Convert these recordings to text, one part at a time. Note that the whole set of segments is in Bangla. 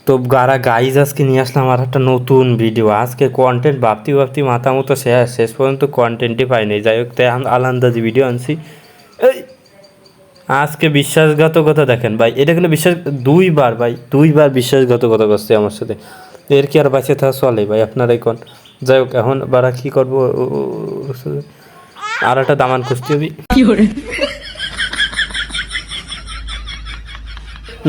তো গাইজ আজকে নিয়ে আসলাম আর একটা নতুন ভিডিও। আজকে কন্টেন্ট ভাবতে ভাবতে মাথা মতো শেষ পর্যন্ত কন্টেন্টই পাইনি। যাই হোক, তাই আলান্দাজি ভিডিও আনছি। এই আজকে বিশ্বাসঘাতকতা দেখেন ভাই, এটা কিন্তু দুইবার বিশ্বাসঘাতকতা করছে আমার সাথে। এর কি আর বাঁচে থাকা চলে ভাই, আপনারাই কোন। যাই হোক, এখন বারা কি করবো, আর একটা দামান খুঁজতে হবে।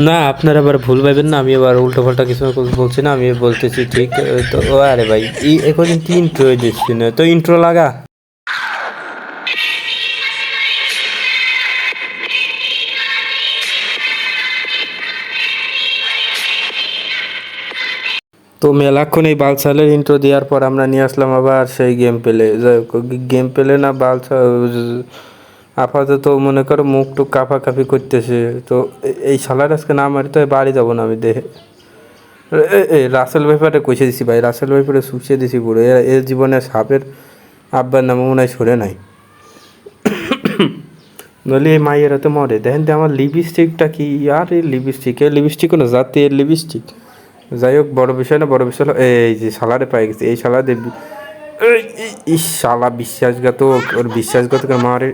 না, আপনারা আবার ভুল ভাবেন না, আমি আবার উল্টো পাল্টা কিছু বলছি না, আমি বলতেছি ঠিক। তো ও আরে ভাই, এখন ইন্ট্রো দিচ্ছি না, তো ইন্ট্রো লাগা। তো মেলাক্ষণ এই বালসালের ইন্ট্রো দেওয়ার পর আমরা নিয়ে আসলাম আবার সেই গেম পেলে। যাই হোক, গেম পেলে না বালসা আপাতত মনে করো মুখ টুক কাঁপি করতেছে। তো এই শালার আজকে না মারি তো বাড়ি যাবো না আমি দেখে। রাসেল ভাইপারে কষে দিছি ভাই, রাসেল ভাইপারে শুষিয়ে দিছি পুরো। এর জীবনে সাপের আব্বার নামে মনে হয় সরে নাই। নইলে এই মাইয়েরা তো মরে। দেখেন তো আমার লিপস্টিকটা কি, আর এই লিপস্টিকও না, জাতের লিপস্টিক। যাই হোক, বড় বিষয় না, বড় বিষয় হলো এই যে শালারে পাই গেছে। এই শালা দেব, এই শালা বিশ্বাসঘাতক, ওর বিশ্বাসঘাতকের মারে।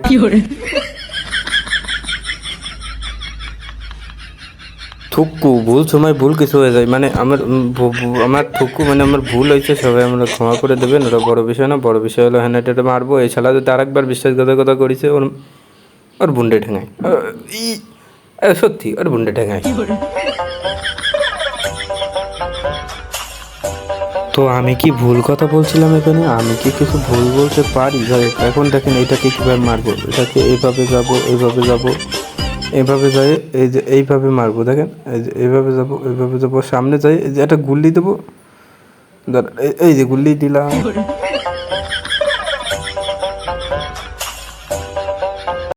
থুক্কু ভুল সময় ভুল কিছু হয়ে যায়, মানে আমার থুক্কু মানে আমার ভুল হয়েছে, সবাই আমরা ক্ষমা করে দেবেন। ওরা বড় বিষয় না, বড় বিষয় হলো হ্যান্ডেটে মারবো। এই শালা যদি আরেকবার বিশ্বাসঘাতকতা করেছে, ওর ওর বুন্ডে ঠেঙায়। সত্যি ওর বুন্ডে ঠেঙায়। তো আমি কি ভুল কথা বলছিলাম এখানে? আমি কি কিছু ভুল বলতে পারি? যাই হোক, এখন দেখেন এটাকে কীভাবে মারবো। এটাকে এইভাবে যাবো, এইভাবে যাবো, এইভাবে যাই, এই যে এইভাবে মারবো। দেখেন, এই যে এইভাবে যাবো, এইভাবে যাবো, সামনে যাই, এই যে একটা গুল্লি দেবো। এই যে গুল্লি দিলাম।